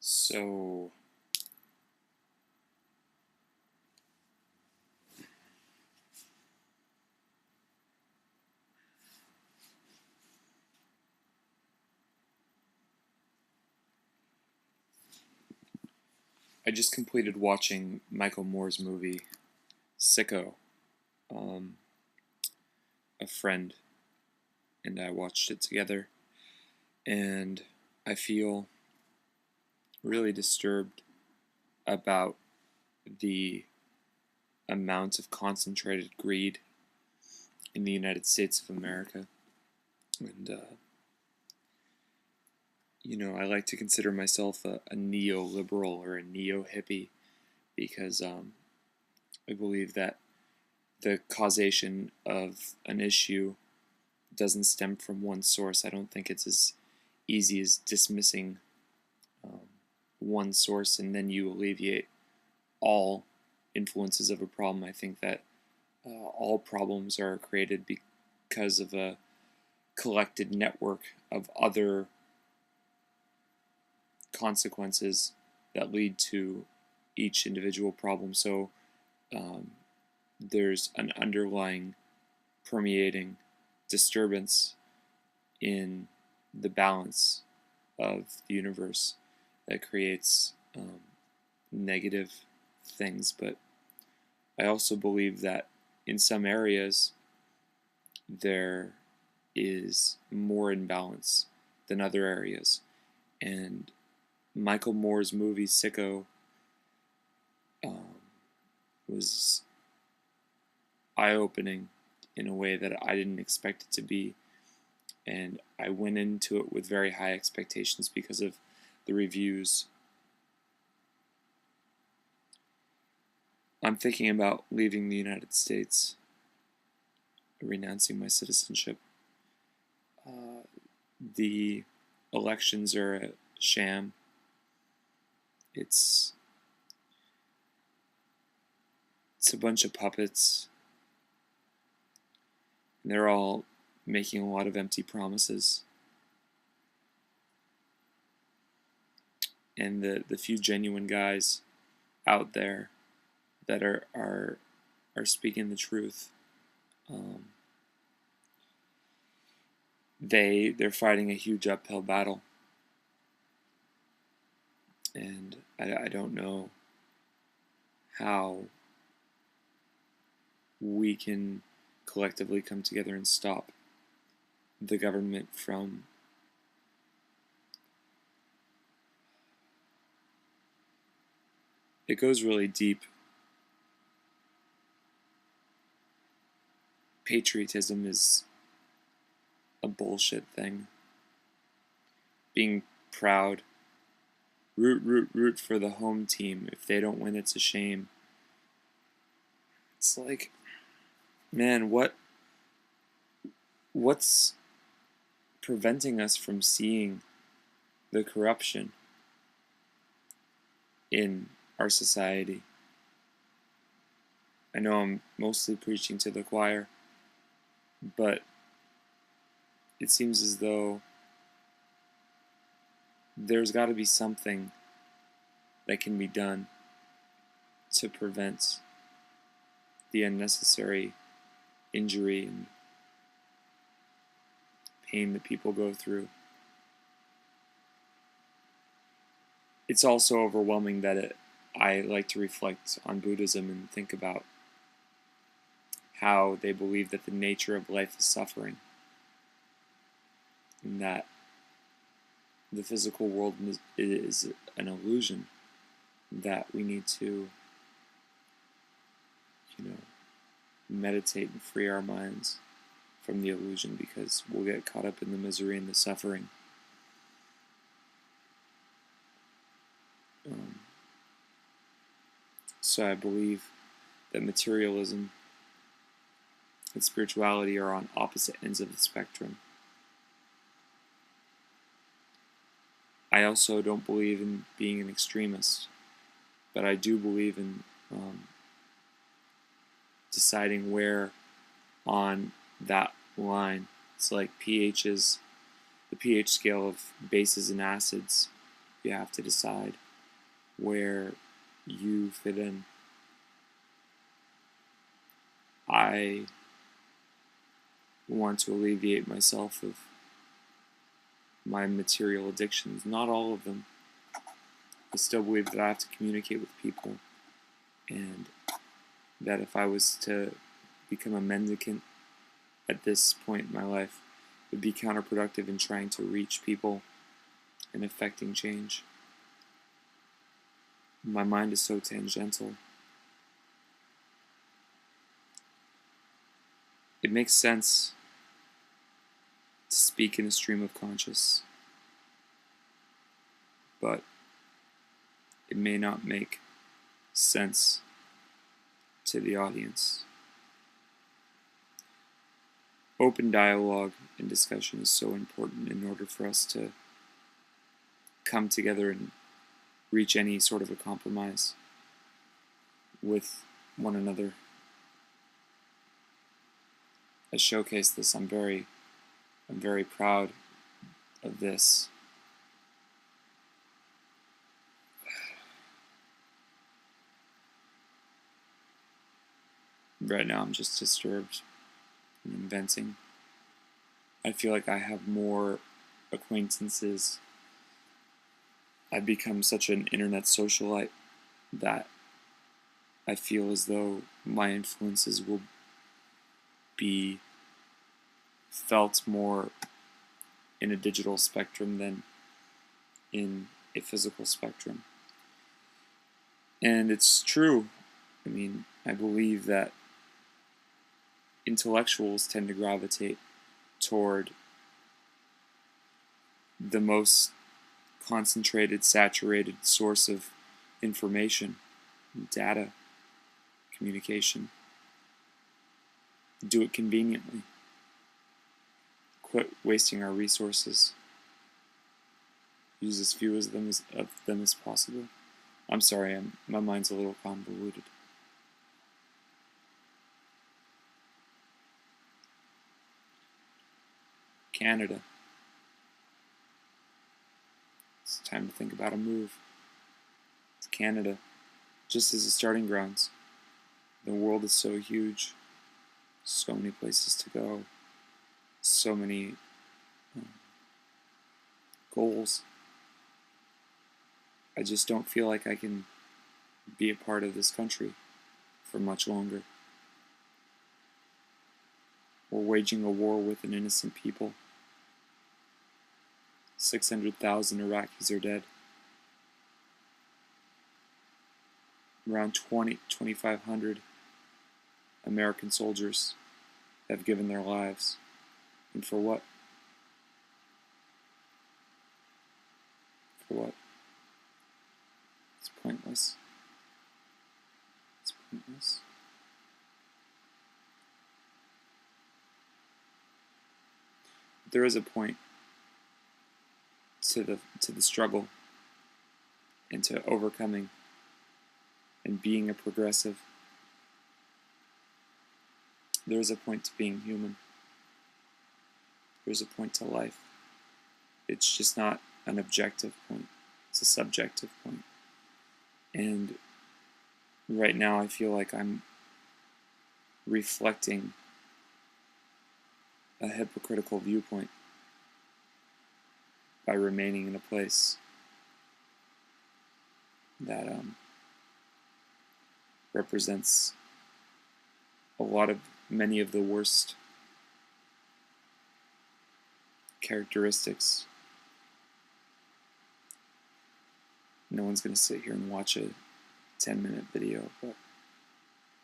So, I just completed watching Michael Moore's movie, SiCKO. Um, a friend and I watched it together, and I feel really disturbed about the amount of concentrated greed in the United States of America. And, I like to consider myself a neoliberal or a neo-hippie because I believe that the causation of an issue doesn't stem from one source. I don't think it's as easy as dismissing um, one source and then you alleviate all influences of a problem. I think that all problems are created because of a collected network of other consequences that lead to each individual problem. So um, there's an underlying permeating disturbance in the balance of the universe that creates negative things. But I also believe that in some areas there is more imbalance than other areas. And Michael Moore's movie SiCKO um, was eye-opening in a way that I didn't expect it to be. And I went into it with very high expectations because of the reviews. I'm thinking about leaving the United States, renouncing my citizenship. The elections are a sham. It's a bunch of puppets. And they're all making a lot of empty promises. And the few genuine guys out there that are speaking the truth, they're fighting a huge uphill battle. And I don't know how we can collectively come together and stop the government from it goes really deep. Patriotism is a bullshit thing. Being proud, root for the home team. If they don't win, it's a shame. It's like, man, what's preventing us from seeing the corruption in our society? I know I'm mostly preaching to the choir, but it seems as though there's got to be something that can be done to prevent the unnecessary injury and pain that people go through. It's also overwhelming that I like to reflect on Buddhism and think about how they believe that the nature of life is suffering, and that the physical world is an illusion, that we need to, meditate and free our minds from the illusion, because we'll get caught up in the misery and the suffering. So I believe that materialism and spirituality are on opposite ends of the spectrum. I also don't believe in being an extremist, but I do believe in deciding where on that line. It's like the pH scale of bases and acids. You have to decide where you fit in. I want to alleviate myself of my material addictions. Not all of them. I still believe that I have to communicate with people, and that if I was to become a mendicant at this point in my life, it would be counterproductive in trying to reach people and affecting change. My mind is so tangential. It makes sense to speak in a stream of conscious, but it may not make sense to the audience. Open dialogue and discussion is so important in order for us to come together and reach any sort of a compromise with one another. I showcase this. I'm very proud of this. Right now I'm just disturbed and inventing. I feel like I have more acquaintances. I've become such an internet socialite that I feel as though my influences will be felt more in a digital spectrum than in a physical spectrum. And it's true. I mean, I believe that intellectuals tend to gravitate toward the most concentrated, saturated source of information, data, communication. Do it conveniently. Quit wasting our resources. Use as few of them as possible. I'm sorry, my mind's a little convoluted. Canada. It's time to think about a move. It's Canada, just as a starting grounds. The world is so huge, so many places to go, so many goals. I just don't feel like I can be a part of this country for much longer. We're waging a war with an innocent people. 600,000 Iraqis are dead. Around 2,500 American soldiers have given their lives. And for what? For what? It's pointless. It's pointless. There is a point to the struggle and to overcoming and being a progressive. There is a point to being human. There's a point to life. It's just not an objective point. It's a subjective point. And right now I feel like I'm reflecting a hypocritical viewpoint by remaining in a place that represents many of the worst characteristics. No one's going to sit here and watch a 10-minute video, but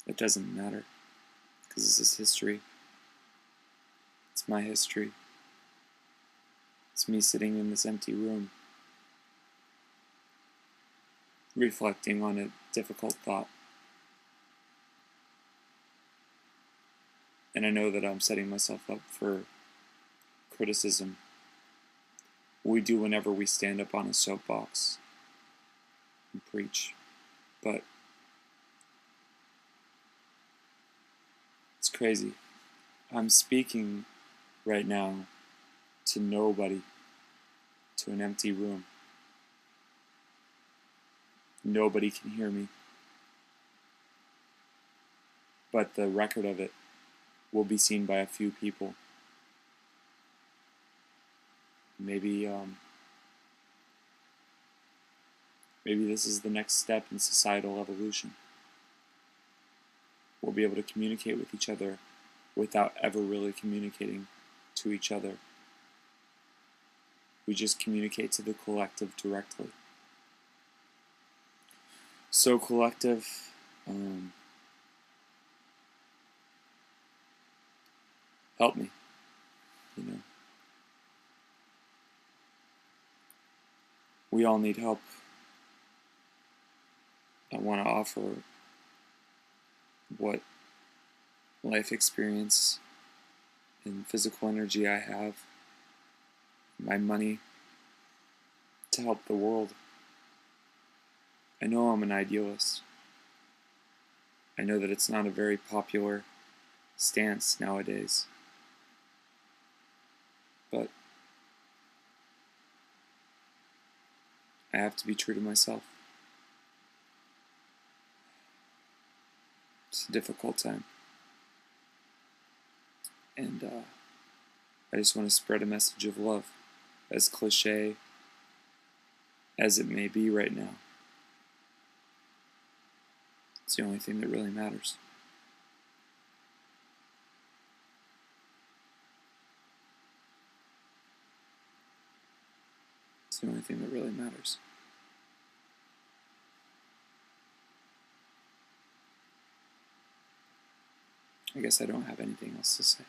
it doesn't matter, because this is history. It's my history. It's me sitting in this empty room, reflecting on a difficult thought. And I know that I'm setting myself up for criticism. We do whenever we stand up on a soapbox and preach. But it's crazy. I'm speaking right now to nobody, to an empty room. nobody can hear me. But the record of it will be seen by a few people. Maybe maybe this is the next step in societal evolution. We'll be able to communicate with each other without ever really communicating to each other. We just communicate to the collective directly. So collective, help me, you know. We all need help. I want to offer what life experience and physical energy I have, my money, to help the world. I know I'm an idealist. I know that it's not a very popular stance nowadays. But I have to be true to myself. It's a difficult time. And I just want to spread a message of love, as cliche as it may be right now. It's the only thing that really matters. It's the only thing that really matters. I guess I don't have anything else to say.